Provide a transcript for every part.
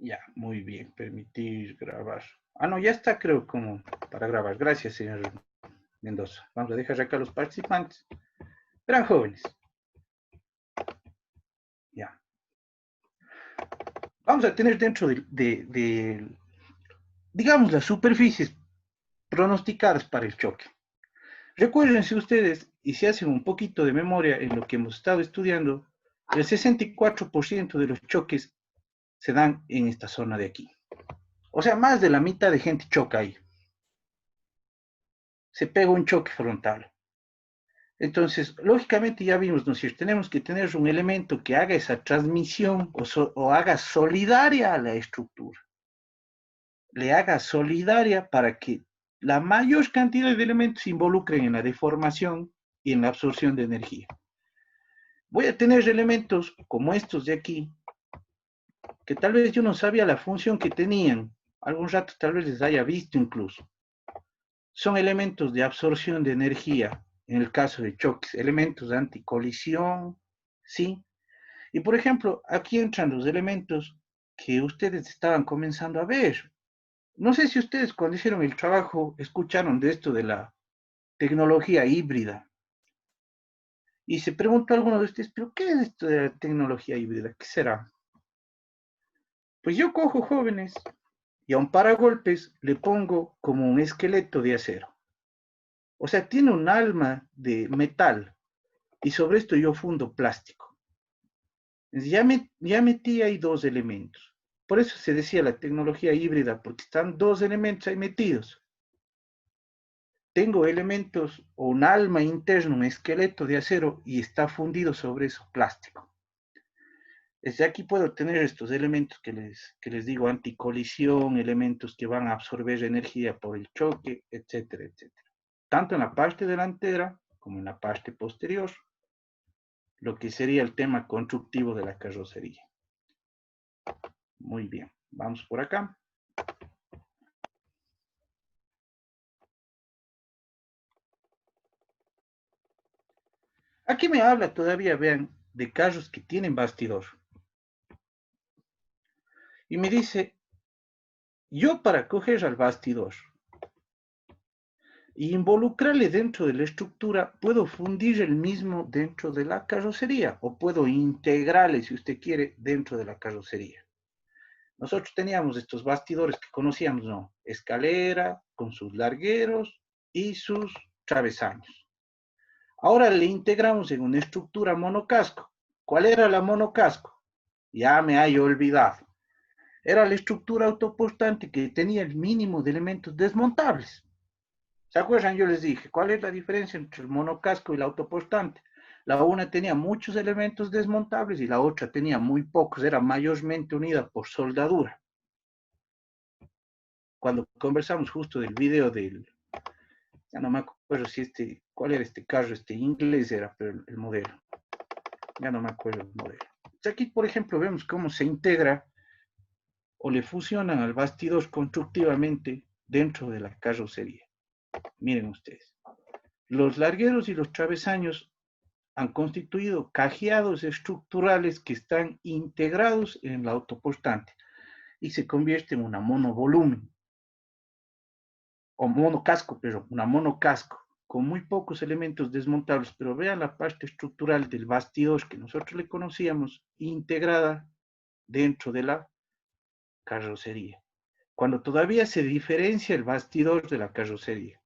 Ya, muy bien. Permitir grabar. Ah, no, ya está, creo, como para grabar. Gracias, señor Mendoza. Vamos a dejar acá a los participantes. Verán, jóvenes. Ya. Vamos a tener dentro digamos, las superficies pronosticadas para el choque. Recuérdense ustedes, y si hacen un poquito de memoria en lo que hemos estado estudiando, el 64% de los choques se dan en esta zona de aquí. O sea, más de la mitad de gente choca ahí. Se pega un choque frontal. Entonces, lógicamente ya vimos, ¿no es cierto? Tenemos que tener un elemento que haga esa transmisión o haga solidaria a la estructura. Le haga solidaria para que la mayor cantidad de elementos se involucren en la deformación y en la absorción de energía. Voy a tener elementos como estos de aquí, que tal vez yo no sabía la función que tenían. Algún rato tal vez les haya visto incluso. Son elementos de absorción de energía, en el caso de choques, elementos de anticolisión, ¿sí? Y por ejemplo, aquí entran los elementos que ustedes estaban comenzando a ver. No sé si ustedes cuando hicieron el trabajo escucharon de esto de la tecnología híbrida. Y se preguntó a alguno de ustedes, ¿pero qué es esto de la tecnología híbrida? ¿Qué será? Pues yo cojo jóvenes y a un paragolpes le pongo como un esqueleto de acero. O sea, tiene un alma de metal y sobre esto yo fundo plástico. Ya metí ahí dos elementos. Por eso se decía la tecnología híbrida, porque están dos elementos ahí metidos. Tengo elementos o un alma interno, un esqueleto de acero y está fundido sobre eso plástico. Desde aquí puedo tener estos elementos que les digo, anticolisión, elementos que van a absorber energía por el choque, etcétera, etcétera. Tanto en la parte delantera como en la parte posterior, lo que sería el tema constructivo de la carrocería. Muy bien, vamos por acá. Aquí me habla todavía, vean, de carros que tienen bastidor. Y me dice, yo para coger al bastidor e involucrarle dentro de la estructura, puedo fundir el mismo dentro de la carrocería o puedo integrarle, si usted quiere, dentro de la carrocería. Nosotros teníamos estos bastidores que conocíamos, ¿no? Escalera con sus largueros y sus travesaños. Ahora le integramos en una estructura monocasco. ¿Cuál era la monocasco? Ya me hay olvidado. Era la estructura autoportante que tenía el mínimo de elementos desmontables. ¿Se acuerdan? Yo les dije, ¿cuál es la diferencia entre el monocasco y la autoportante? La una tenía muchos elementos desmontables y la otra tenía muy pocos, era mayormente unida por soldadura. Cuando conversamos justo del video del, ya no me acuerdo si cuál era este carro, inglés era, pero el modelo, ya no me acuerdo el modelo. Aquí, por ejemplo, vemos cómo se integra o le fusionan al bastidor constructivamente dentro de la carrocería. Miren ustedes, los largueros y los travesaños han constituido cajeados estructurales que están integrados en la autoportante y se convierte en una monovolumen o monocasco, pero una monocasco con muy pocos elementos desmontables, pero vean la parte estructural del bastidor que nosotros le conocíamos integrada dentro de la carrocería, cuando todavía se diferencia el bastidor de la carrocería,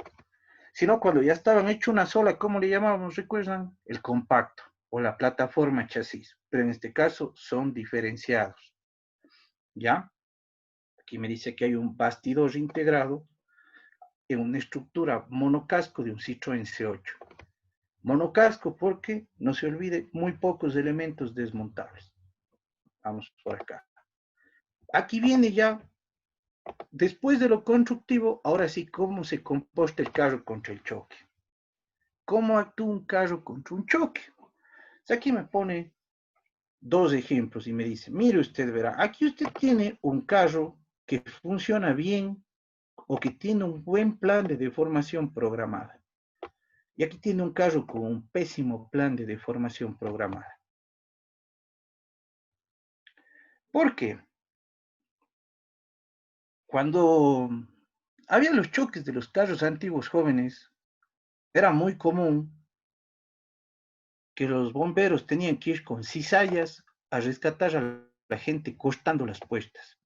sino cuando ya estaban hecho una sola, ¿cómo le llamábamos? ¿Recuerdan? El compacto o la plataforma chasis, pero en este caso son diferenciados, ¿ya? Aquí me dice que hay un bastidor integrado en una estructura monocasco de un Citroën C8. Monocasco porque, no se olvide, muy pocos elementos desmontables. Vamos por acá. Aquí viene ya, después de lo constructivo, ahora sí, cómo se comporta el carro contra el choque. ¿Cómo actúa un carro contra un choque? Aquí me pone dos ejemplos y me dice, mire usted, verá, aquí usted tiene un carro que funciona bien o que tiene un buen plan de deformación programada. Y aquí tiene un carro con un pésimo plan de deformación programada. ¿Por qué? Cuando había los choques de los carros antiguos jóvenes, era muy común que los bomberos tenían que ir con cizallas a rescatar a la gente cortando las puestas,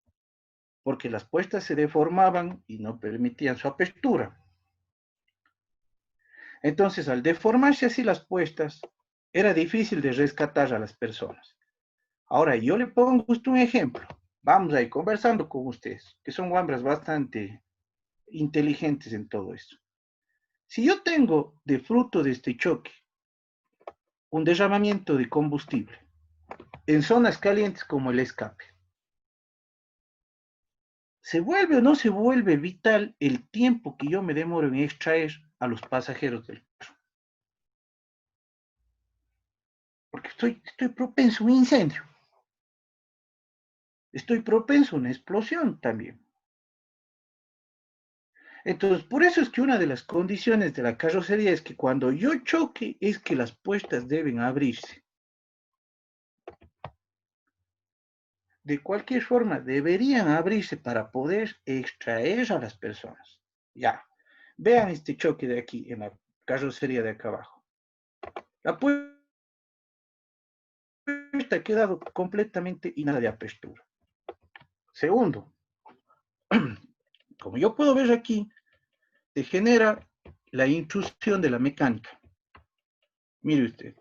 porque las puestas se deformaban y no permitían su apertura. Entonces, al deformarse así las puestas, era difícil de rescatar a las personas. Ahora, yo le pongo justo un ejemplo. Vamos a ir conversando con ustedes, que son hombres bastante inteligentes en todo esto. Si yo tengo de fruto de este choque un derramamiento de combustible en zonas calientes como el escape, ¿se vuelve o no se vuelve vital el tiempo que yo me demoro en extraer a los pasajeros del carro? Porque estoy propenso a un incendio, estoy propenso a una explosión también. Entonces, por eso es que una de las condiciones de la carrocería es que cuando yo choque es que las puertas deben abrirse. De cualquier forma, deberían abrirse para poder extraer a las personas. Ya, vean este choque de aquí en la carrocería de acá abajo. La puerta ha quedado completamente y nada de apertura. Segundo, como yo puedo ver aquí, se genera la intrusión de la mecánica. Mire usted,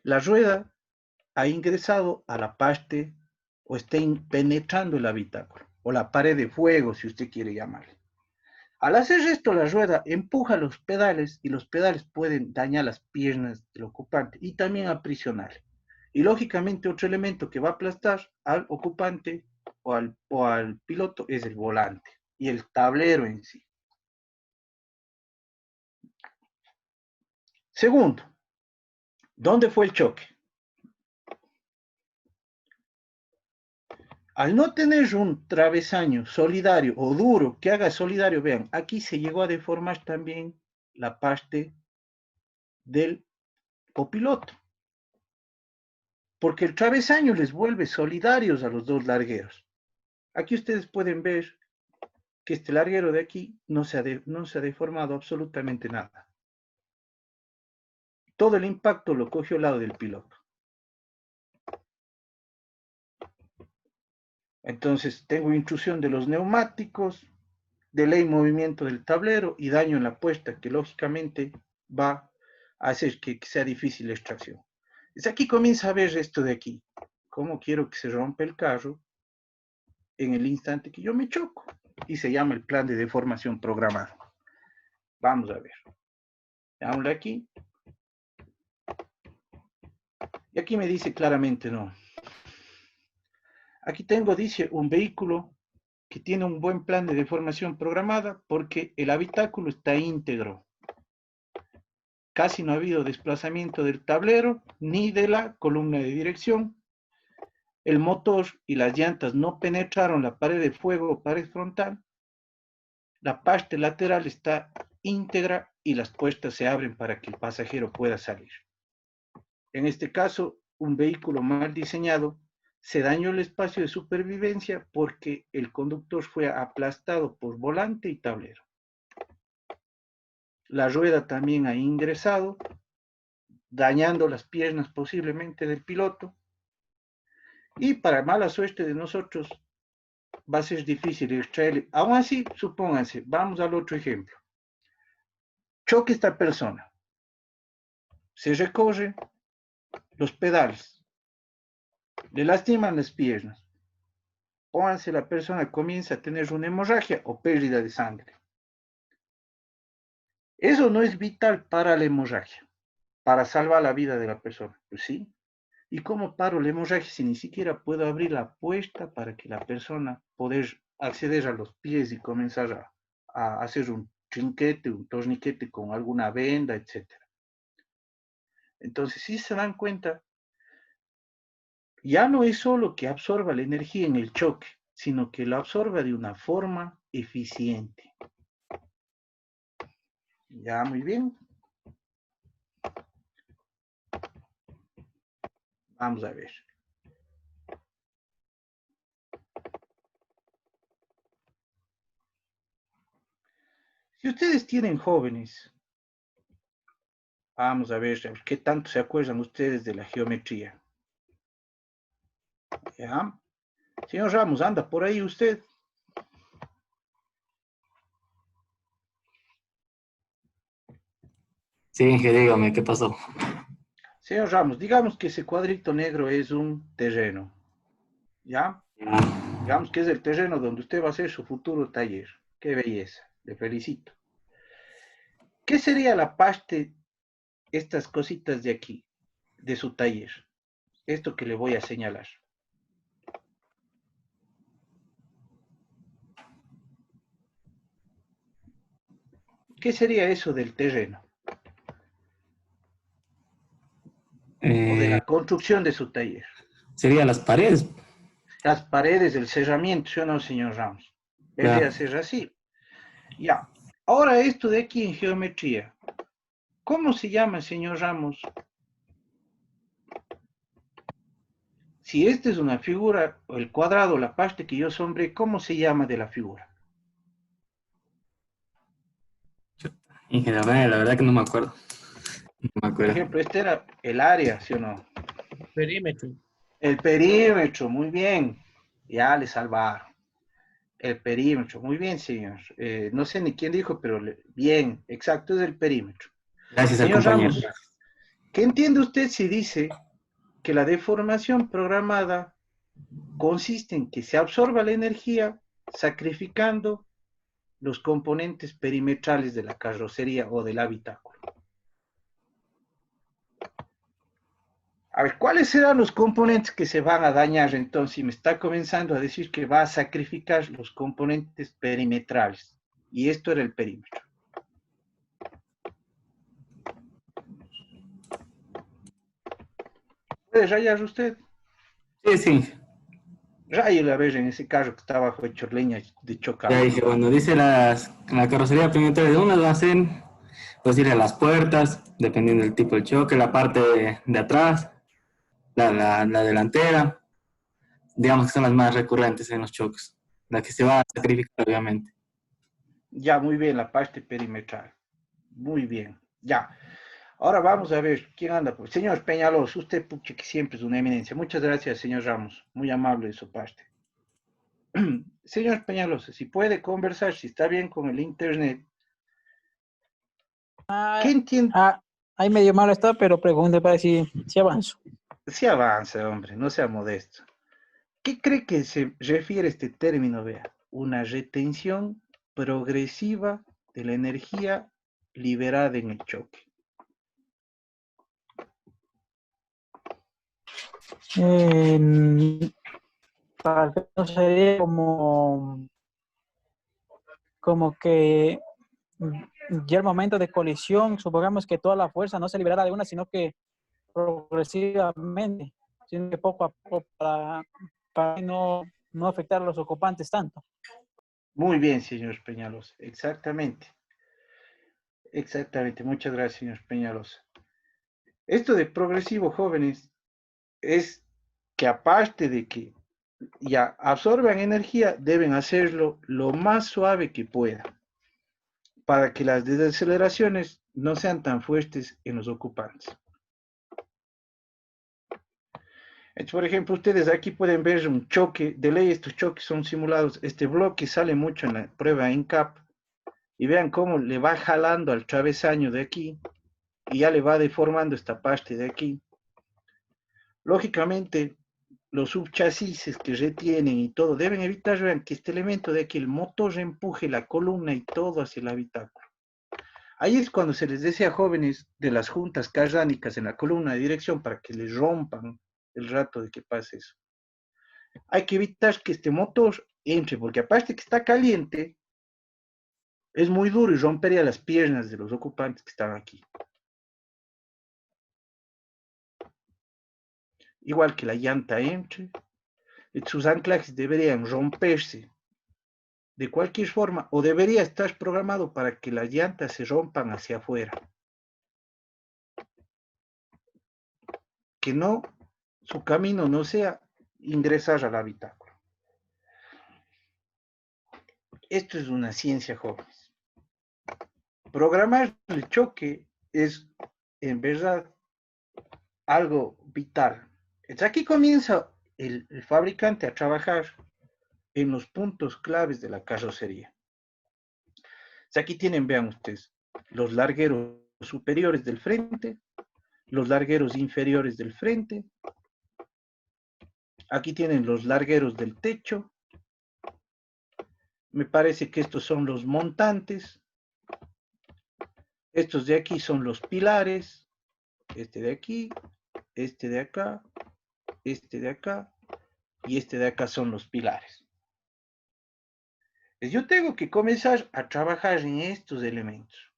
la rueda ha ingresado a la parte o está penetrando el habitáculo o la pared de fuego, si usted quiere llamarle. Al hacer esto, la rueda empuja los pedales y los pedales pueden dañar las piernas del ocupante y también aprisionarle. Y lógicamente otro elemento que va a aplastar al ocupante o al piloto es el volante y el tablero en sí. Segundo, ¿dónde fue el choque? Al no tener un travesaño solidario o duro que haga solidario, vean, aquí se llegó a deformar también la parte del copiloto, porque el travesaño les vuelve solidarios a los dos largueros. Aquí ustedes pueden ver que este larguero de aquí no se ha deformado absolutamente nada. Todo el impacto lo cogió al lado del piloto. Entonces tengo intrusión de los neumáticos, delay movimiento del tablero y daño en la puesta que lógicamente va a hacer que sea difícil la extracción. Desde aquí comienza a ver esto de aquí. ¿Cómo quiero que se rompa el carro en el instante que yo me choco? Y se llama el plan de deformación programado. Vamos a ver. Veámoslo aquí. Y aquí me dice claramente no. Aquí tengo, dice, un vehículo que tiene un buen plan de deformación programada porque el habitáculo está íntegro. Casi no ha habido desplazamiento del tablero ni de la columna de dirección. El motor y las llantas no penetraron la pared de fuego o pared frontal. La parte lateral está íntegra y las puertas se abren para que el pasajero pueda salir. En este caso, un vehículo mal diseñado se dañó el espacio de supervivencia porque el conductor fue aplastado por volante y tablero. La rueda también ha ingresado, dañando las piernas posiblemente del piloto. Y para mala suerte de nosotros, va a ser difícil extraer. Aún así, supónganse, vamos al otro ejemplo. Choque esta persona, se recorre los pedales, le lastiman las piernas. Pónganse, la persona comienza a tener una hemorragia o pérdida de sangre. Eso no es vital para la hemorragia, para salvar la vida de la persona. Pues sí. ¿Y cómo paro la hemorragia si ni siquiera puedo abrir la puerta para que la persona pueda acceder a los pies y comenzar a hacer un trinquete, un torniquete con alguna venda, etcétera? Entonces, si se dan cuenta, ya no es solo que absorba la energía en el choque, sino que la absorba de una forma eficiente. Ya, muy bien. Vamos a ver. Si ustedes tienen jóvenes, vamos a ver qué tanto se acuerdan ustedes de la geometría. ¿Ya? Señor Ramos, anda por ahí usted. Sí, Inge, dígame, ¿qué pasó? Señor Ramos, digamos que ese cuadrito negro es un terreno. ¿Ya? Ya. Digamos que es el terreno donde usted va a hacer su futuro taller. Qué belleza, le felicito. ¿Qué sería la parte, estas cositas de aquí, de su taller? Esto que le voy a señalar. ¿Qué sería eso del terreno? O de Eh, la construcción de su taller. Sería las paredes. Las paredes, el cerramiento, ¿sí o no, señor Ramos? Vendría a Claro. ser así. Ya. Ahora esto de aquí en geometría. ¿Cómo se llama, señor Ramos? Si esta es una figura, o el cuadrado, la parte que yo sombré, ¿cómo se llama de la figura? Inge, la verdad que no me acuerdo. No me Por acuerdo. ejemplo, este era el área, ¿sí o no? Perímetro. El perímetro, muy bien. Ya le salvaron. El perímetro, muy bien, señor. No sé ni quién dijo, pero bien, exacto, es el perímetro. Gracias al Señor compañero. Ramos, ¿qué entiende usted si dice que la deformación programada consiste en que se absorba la energía sacrificando los componentes perimetrales de la carrocería o del habitáculo? A ver, ¿cuáles serán los componentes que se van a dañar entonces? Si me está comenzando a decir que va a sacrificar los componentes perimetrales. Y esto era el perímetro. ¿Puede rayar usted? Sí, sí. Rayo a ver en ese carro que está bajo hecho leña de Ya chocado. dije, bueno, dice la carrocería perimetral de unas va a ser, pues ir a las puertas, dependiendo del tipo de choque, la parte de atrás, la delantera, digamos que son las más recurrentes en los choques, la que se va a sacrificar, obviamente. Ya, muy bien, la parte perimetral. Muy bien, ya. Ahora vamos a ver quién anda. Señor Peñalos, usted pucha, que siempre es una eminencia. Muchas gracias, señor Ramos. Muy amable de su parte. Señor Peñalos, si puede conversar, si está bien con el internet. ¿Qué Ah, entiende? ahí medio malo está, pero pregunte para decir si avanzo. Si avanza, hombre, no sea modesto. ¿Qué cree que se refiere este término? Vea, una retención progresiva de la energía liberada en el choque. Tal vez no sería como que ya el momento de colisión, supongamos que toda la fuerza no se liberara de una, sino que progresivamente, sino que poco a poco para no afectar a los ocupantes tanto. Muy bien, señor Peñalos, exactamente. Exactamente, muchas gracias, señor Peñalos. Esto de progresivo, jóvenes, es que aparte de que ya absorban energía, deben hacerlo lo más suave que puedan, para que las desaceleraciones no sean tan fuertes en los ocupantes. Entonces, por ejemplo, ustedes aquí pueden ver un choque, de ley estos choques son simulados, este bloque sale mucho en la prueba NCAP, y vean cómo le va jalando al travesaño de aquí, y ya le va deformando esta parte de aquí. Lógicamente, los subchasis que retienen y todo, deben evitar, vean, que este elemento de aquí, el motor empuje la columna y todo hacia el habitáculo. Ahí es cuando se les decía a jóvenes de las juntas carránicas en la columna de dirección para que les rompan el rato de que pase eso. Hay que evitar que este motor entre, porque aparte que está caliente, es muy duro y rompería las piernas de los ocupantes que están aquí. Igual que la llanta entre, sus anclajes deberían romperse de cualquier forma, o debería estar programado para que las llantas se rompan hacia afuera. Que no, su camino no sea ingresar al habitáculo. Esto es una ciencia, jóvenes. Programar el choque es, en verdad, algo vital. Entonces, aquí comienza el fabricante a trabajar en los puntos claves de la carrocería. Entonces, aquí tienen, vean ustedes, los largueros superiores del frente, los largueros inferiores del frente. Aquí tienen los largueros del techo. Me parece que estos son los montantes. Estos de aquí son los pilares. Este de aquí, este de acá, este de acá y este de acá son los pilares. Yo tengo que comenzar a trabajar en estos elementos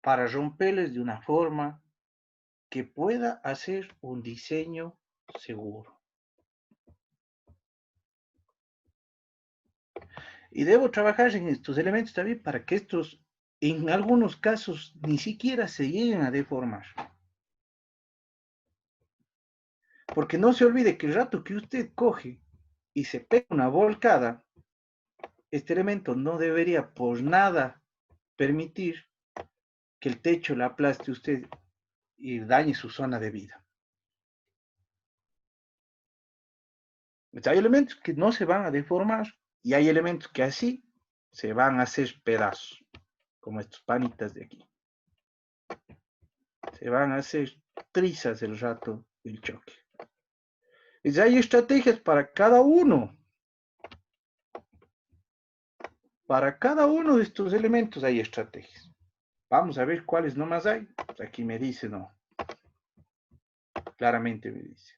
para romperles de una forma que pueda hacer un diseño seguro. Y debo trabajar en estos elementos también para que estos, en algunos casos, ni siquiera se lleguen a deformar. Porque no se olvide que el rato que usted coge y se pega una volcada, este elemento no debería por nada permitir que el techo le aplaste a usted y dañe su zona de vida. Hay elementos que no se van a deformar y hay elementos que así se van a hacer pedazos, como estos panitas de aquí. Se van a hacer trizas el rato del choque. Y hay estrategias para cada uno. Para cada uno de estos elementos hay estrategias. Vamos a ver cuáles nomás hay. Aquí me dice no. Claramente me dice.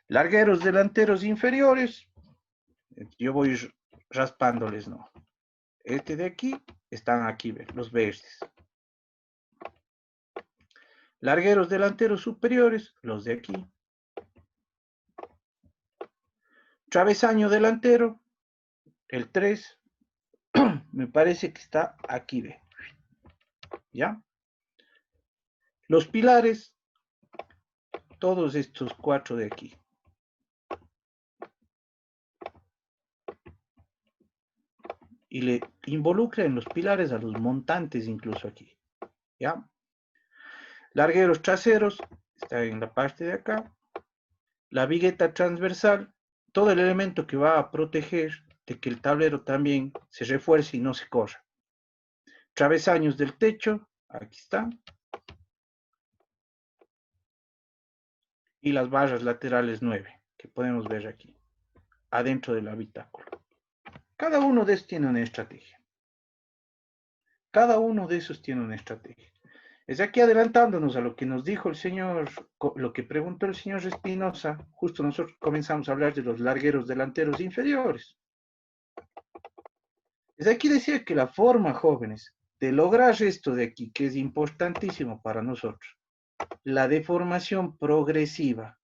Largueros delanteros inferiores. Yo voy raspándoles no. Este de aquí están aquí, los verdes. Largueros delanteros superiores, los de aquí. Travesaño delantero, el 3, me parece que está aquí, ve. ¿Ya? Los pilares, todos estos 4 de aquí. Y le involucra en los pilares a los montantes incluso aquí. ¿Ya? Largueros traseros, está en la parte de acá. La vigueta transversal, todo el elemento que va a proteger de que el tablero también se refuerce y no se corra. Travesaños del techo, aquí están. Y las barras laterales 9, que podemos ver aquí, adentro del habitáculo. Cada uno de esos tiene una estrategia. Cada uno de esos tiene una estrategia. Es aquí adelantándonos a lo que nos dijo el señor, lo que preguntó el señor Espinosa, justo nosotros comenzamos a hablar de los largueros delanteros inferiores. Es aquí decía que la forma, jóvenes, de lograr esto de aquí, que es importantísimo para nosotros, la deformación progresiva,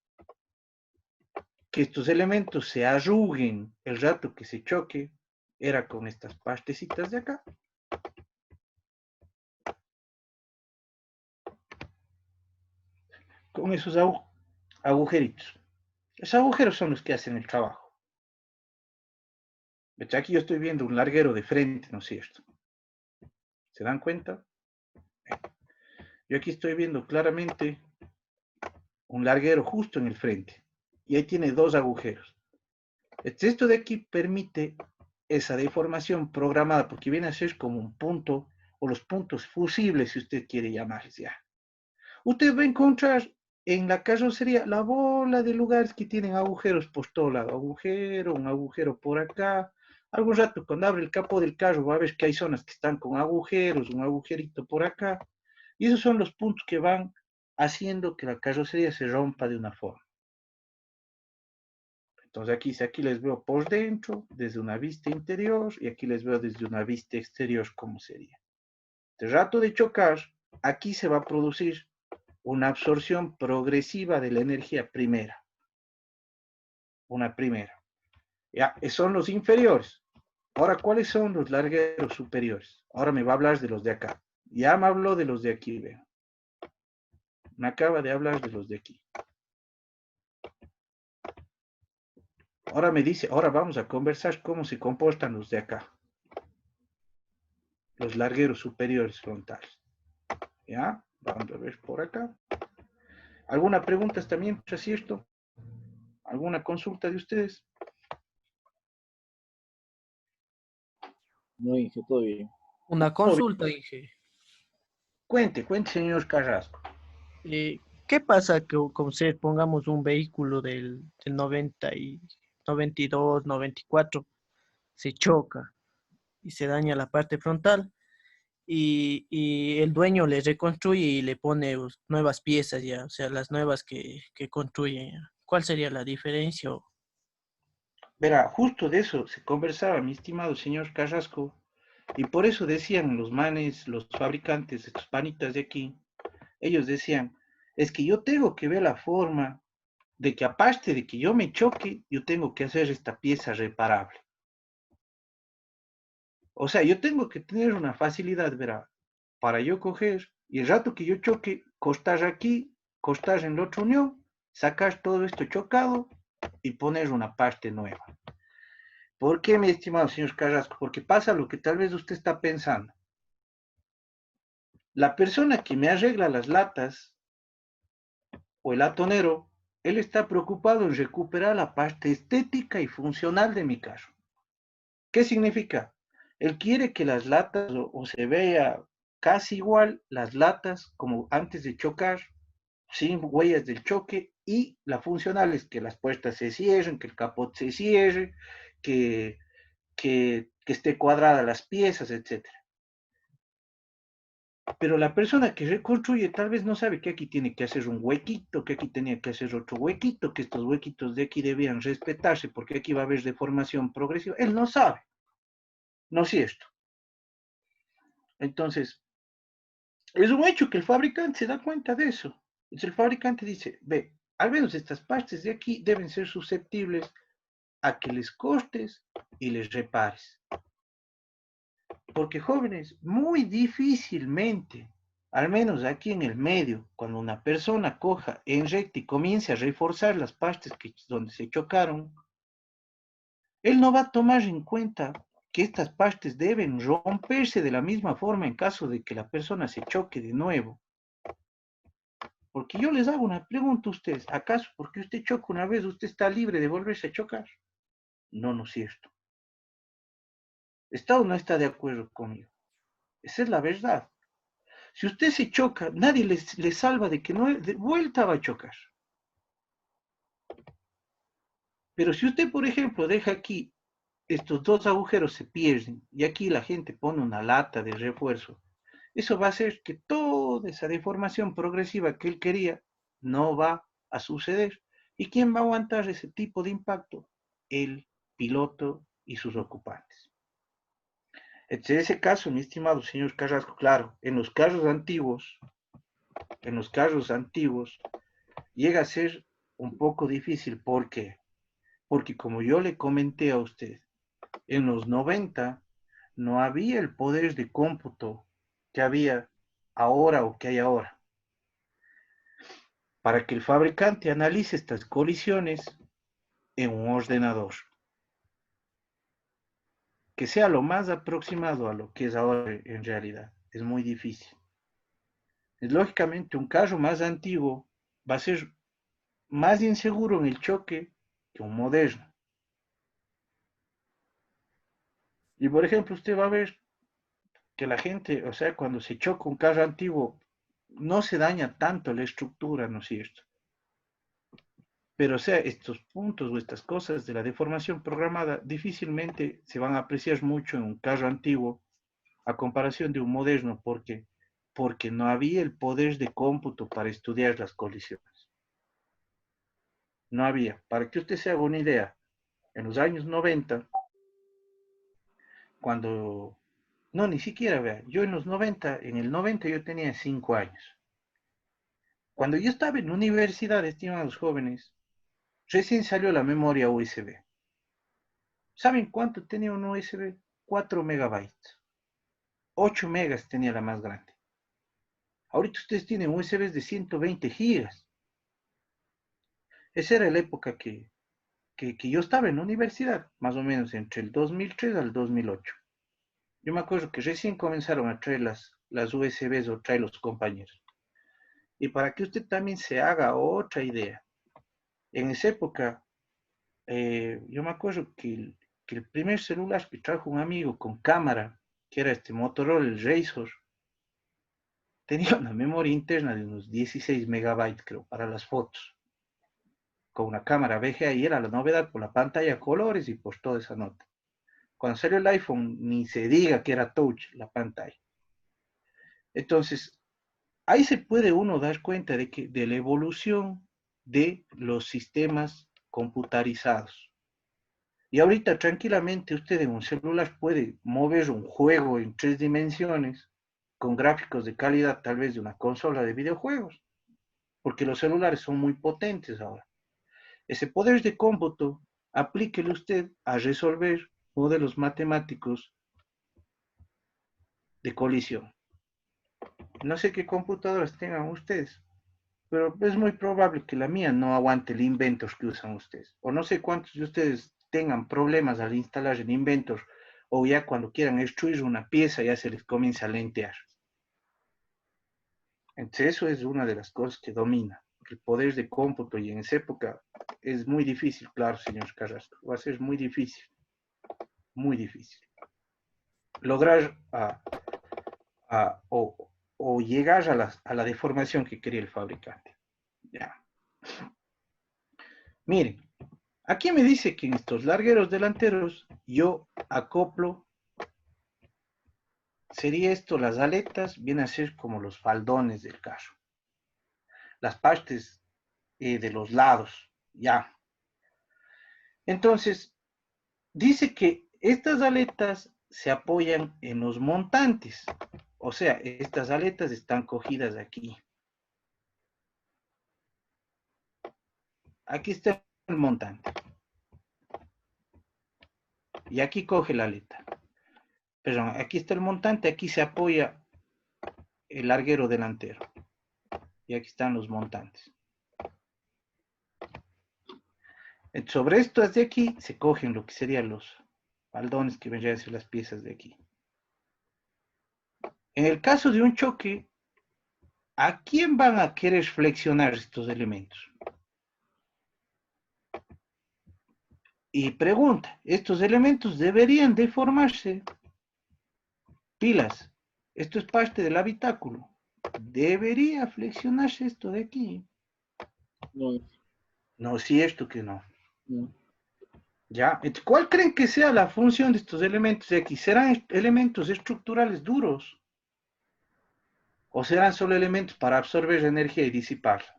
que estos elementos se arruguen el rato que se choque, era con estas partecitas de acá. Con esos agujeritos. Esos agujeros son los que hacen el trabajo. Aquí yo estoy viendo un larguero de frente, ¿no es cierto? ¿Se dan cuenta? Yo aquí estoy viendo claramente un larguero justo en el frente. Y ahí tiene 2 agujeros. Esto de aquí permite esa deformación programada, porque viene a ser como un punto, o los puntos fusibles, si usted quiere llamarles ya. Usted va a encontrar en la carrocería la bola de lugares que tienen agujeros por todo lado. Agujero, un agujero por acá. Algún rato, cuando abre el capó del carro, va a ver que hay zonas que están con agujeros, un agujerito por acá. Y esos son los puntos que van haciendo que la carrocería se rompa de una forma. Entonces aquí les veo por dentro, desde una vista interior, y aquí les veo desde una vista exterior, ¿cómo sería? De rato de chocar, aquí se va a producir una absorción progresiva de la energía primera. Una primera. Ya, son los inferiores. Ahora, ¿cuáles son los largueros superiores? Ahora me va a hablar de los de acá. Ya me habló de los de aquí, vean. Me acaba de hablar de los de aquí. Ahora me dice, ahora vamos a conversar cómo se comportan los de acá. los largueros superiores frontales. ¿Ya? Vamos a ver por acá. ¿Alguna pregunta también, es cierto? ¿Alguna consulta de ustedes? No, Inge, todo bien. Una Todo bien. consulta, Inge. Cuente, señor Carrasco. ¿Qué pasa que con usted pongamos un vehículo del 90 y 92, 94, se choca y se daña la parte frontal y el dueño le reconstruye y le pone nuevas piezas ya, o sea, las nuevas que construye ya? ¿Cuál sería la diferencia? Verá, justo de eso se conversaba, mi estimado señor Carrasco, y por eso decían los manes, los fabricantes, estos panitas de aquí, ellos decían, es que yo tengo que ver la forma de que aparte de que yo me choque, yo tengo que hacer esta pieza reparable. O sea, yo tengo que tener una facilidad, verá, para yo coger y el rato que yo choque, costar aquí, costar en la otra unión, sacar todo esto chocado y poner una parte nueva. ¿Por qué, mi estimado señor Carrasco? Porque pasa lo que tal vez usted está pensando. La persona que me arregla las latas o el latonero, él está preocupado en recuperar la parte estética y funcional de mi carro. ¿Qué significa? Él quiere que las latas o se vea casi igual las latas como antes de chocar, sin huellas del choque, y la funcional es que las puertas se cierren, que el capot se cierre, que, que esté cuadrada las piezas, etcétera. Pero la persona que reconstruye tal vez no sabe que aquí tiene que hacer un huequito, que aquí tenía que hacer otro huequito, que estos huequitos de aquí debían respetarse porque aquí va a haber deformación progresiva. Él no sabe, ¿no es cierto? Entonces, es un hecho que el fabricante se da cuenta de eso. Entonces el fabricante dice, ve, al menos estas partes de aquí deben ser susceptibles a que les cortes y les repares. Porque jóvenes, muy difícilmente, al menos aquí en el medio, cuando una persona coja en recta y comience a reforzar las partes donde se chocaron, él no va a tomar en cuenta que estas partes deben romperse de la misma forma en caso de que la persona se choque de nuevo. Porque yo les hago una pregunta a ustedes, ¿acaso porque usted choca una vez, usted está libre de volverse a chocar? No, no es cierto. ¿Está o no está de acuerdo conmigo? Esa es la verdad. Si usted se choca, nadie le salva de que no de vuelta va a chocar. Pero si usted, por ejemplo, deja aquí, estos dos agujeros se pierden y aquí la gente pone una lata de refuerzo, eso va a hacer que toda esa deformación progresiva que él quería no va a suceder. ¿Y quién va a aguantar ese tipo de impacto? El piloto y sus ocupantes. En ese caso, mi estimado señor Carrasco, claro, en los carros antiguos, llega a ser un poco difícil. ¿Por qué? Porque como yo le comenté a usted, en los 90 no había el poder de cómputo que había ahora o que hay ahora. Para que el fabricante analice estas colisiones en un ordenador, que sea lo más aproximado a lo que es ahora en realidad, es muy difícil. Es lógicamente un carro más antiguo va a ser más inseguro en el choque que un moderno. Y por ejemplo, usted va a ver que la gente, o sea, cuando se choca un carro antiguo, no se daña tanto la estructura, ¿no es cierto? Pero, o sea, estos puntos o estas cosas de la deformación programada difícilmente se van a apreciar mucho en un carro antiguo a comparación de un moderno. ¿Por qué? Porque no había el poder de cómputo para estudiar las colisiones. No había. Para que usted se haga una idea, en los años 90, cuando... No, ni siquiera, vea, yo en los 90, en el 90 yo tenía 5 años. Cuando yo estaba en la universidad, estimados jóvenes, recién salió la memoria USB. ¿Saben cuánto tenía un USB? 4 megabytes. 8 megas tenía la más grande. Ahorita ustedes tienen USBs de 120 gigas. Esa era la época que yo estaba en la universidad, más o menos entre el 2003 al 2008. Yo me acuerdo que recién comenzaron a traer las USBs o traer los compañeros. Y para que usted también se haga otra idea, en esa época, yo me acuerdo que el primer celular que trajo un amigo con cámara, que era este Motorola, el Razr, tenía una memoria interna de unos 16 megabytes, creo, para las fotos, con una cámara VGA, y era la novedad por la pantalla a colores y por toda esa nota. Cuando salió el iPhone, ni se diga que era touch la pantalla. Entonces, ahí se puede uno dar cuenta de la evolución de los sistemas computarizados. Y ahorita tranquilamente usted en un celular puede mover un juego en 3 dimensiones con gráficos de calidad tal vez de una consola de videojuegos, porque los celulares son muy potentes ahora. Ese poder de cómputo, aplíquele usted a resolver modelos matemáticos de colisión. No sé qué computadoras tengan ustedes, pero es muy probable que la mía no aguante el Inventor que usan ustedes. O no sé cuántos de ustedes tengan problemas al instalar el Inventor, o ya cuando quieran extruir una pieza ya se les comienza a lentear. Entonces eso es una de las cosas que domina el poder de cómputo, y en esa época es muy difícil, claro, señor Carrasco, va a ser muy difícil lograr o llegar a la deformación que quería el fabricante. Ya. Miren, aquí me dice que en estos largueros delanteros yo acoplo, sería esto, las aletas, viene a ser como los faldones del carro, las partes de los lados, ya. Entonces, dice que estas aletas se apoyan en los montantes, o sea, estas aletas están cogidas aquí. Aquí está el montante. Y aquí coge la aleta. Perdón, aquí está el montante, aquí se apoya el larguero delantero. Y aquí están los montantes. Sobre estas de aquí se cogen lo que serían los faldones que vendrían a ser las piezas de aquí. En el caso de un choque, ¿a quién van a querer flexionar estos elementos? Y pregunta, ¿estos elementos deberían deformarse? Pilas, esto es parte del habitáculo. ¿Debería flexionarse esto de aquí? No, No, cierto que no. no. ¿Ya? ¿Cuál creen que sea la función de estos elementos de aquí? ¿Serán elementos estructurales duros? ¿O serán solo elementos para absorber energía y disiparla?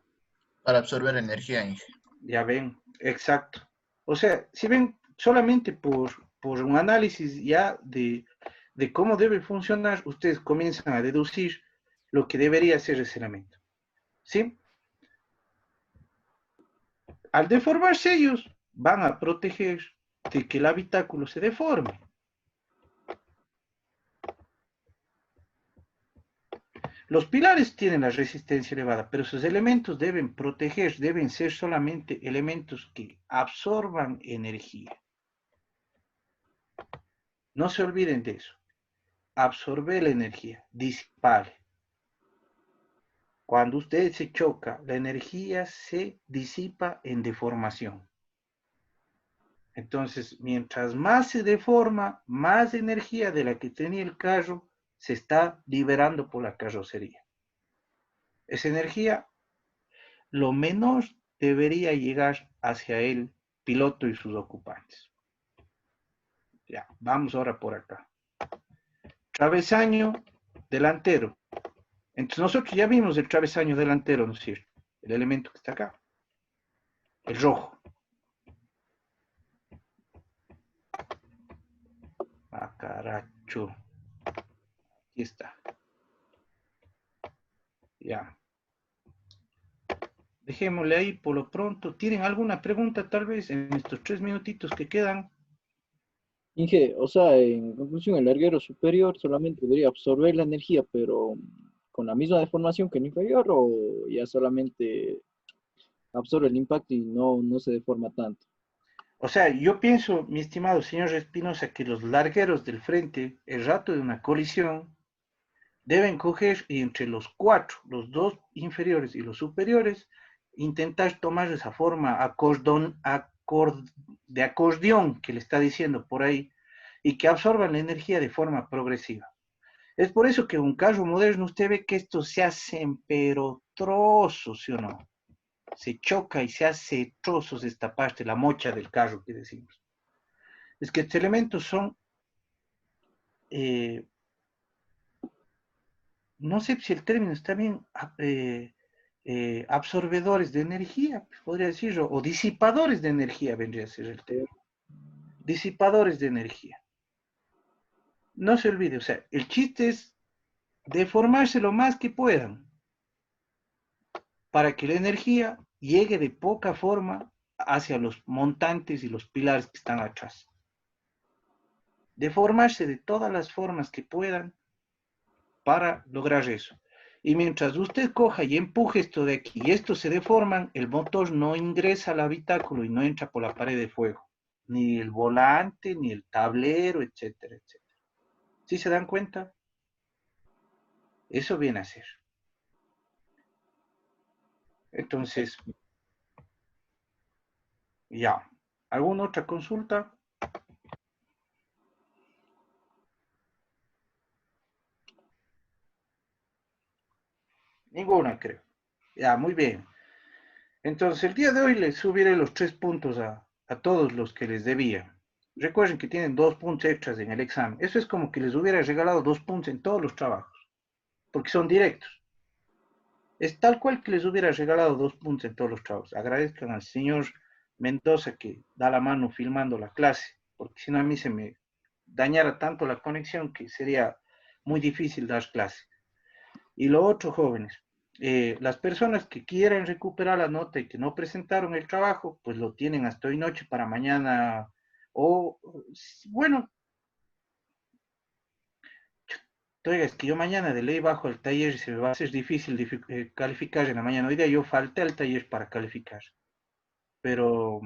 Para absorber energía, Inge. Ya ven, exacto. O sea, si ven, solamente por un análisis ya de cómo debe funcionar, ustedes comienzan a deducir lo que debería ser ese elemento. ¿Sí? Al deformarse ellos, van a proteger de que el habitáculo se deforme. Los pilares tienen la resistencia elevada, pero sus elementos deben proteger, deben ser solamente elementos que absorban energía. No se olviden de eso. Absorber la energía, disipar. Cuando usted se choca, la energía se disipa en deformación. Entonces, mientras más se deforma, más energía de la que tenía el carro se está liberando por la carrocería. Esa energía, lo menos debería llegar hacia el piloto y sus ocupantes. Ya, vamos ahora por acá. Travesaño delantero. Entonces nosotros ya vimos el travesaño delantero, ¿no es cierto? El elemento que está acá. El rojo. Ah, caracho. Aquí está. Ya. Dejémosle ahí por lo pronto. ¿Tienen alguna pregunta tal vez en estos 3 minutitos que quedan? Inge, o sea, en conclusión, el larguero superior solamente debería absorber la energía, pero con la misma deformación que el inferior, o ya solamente absorbe el impacto y no se deforma tanto. O sea, yo pienso, mi estimado señor Espinosa, que los largueros del frente, el rato de una colisión, deben coger y entre los cuatro, los dos inferiores y los superiores, intentar tomar esa forma de acordeón que le está diciendo por ahí y que absorban la energía de forma progresiva. Es por eso que un carro moderno usted ve que estos se hacen pero trozos, ¿sí o no? Se choca y se hace trozos esta parte, la mocha del carro que decimos. Es que estos elementos son eh, no sé si el término está bien, absorbedores de energía, podría decirlo, o disipadores de energía vendría a ser el término. Disipadores de energía. No se olvide, o sea, el chiste es deformarse lo más que puedan para que la energía llegue de poca forma hacia los montantes y los pilares que están atrás. Deformarse de todas las formas que puedan para lograr eso. Y mientras usted coja y empuje esto de aquí y estos se deforman, el motor no ingresa al habitáculo y no entra por la pared de fuego. Ni el volante, ni el tablero, etcétera, etcétera. ¿Sí se dan cuenta? Eso viene a ser. Entonces, ya. ¿Alguna otra consulta? Ninguna, creo. Ya, muy bien. Entonces, el día de hoy les subiré los 3 puntos a todos los que les debía. Recuerden que tienen 2 puntos extras en el examen. Eso es como que les hubiera regalado 2 puntos en todos los trabajos, porque son directos. Es tal cual que les hubiera regalado 2 puntos en todos los trabajos. Agradezcan al señor Mendoza que da la mano filmando la clase, porque si no a mí se me dañara tanto la conexión que sería muy difícil dar clase. Y lo otro, jóvenes, las personas que quieran recuperar la nota y que no presentaron el trabajo, pues lo tienen hasta hoy noche para mañana. O, bueno, oiga, es que yo mañana de ley bajo al taller y se me va a hacer difícil calificar en la mañana. Hoy día yo falté al taller para calificar. Pero,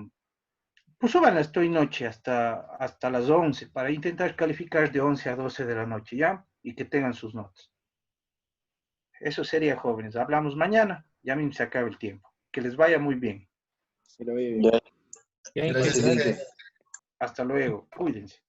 pues suban hasta hoy noche, hasta las 11, para intentar calificar de 11 a 12 de la noche, ¿ya? Y que tengan sus notas. Eso sería, jóvenes. Hablamos mañana. Ya mismo se acaba el tiempo. Que les vaya muy bien. Que le vaya bien. Ya. Ya, Gracias, Inge. Inge. Hasta luego. Cuídense.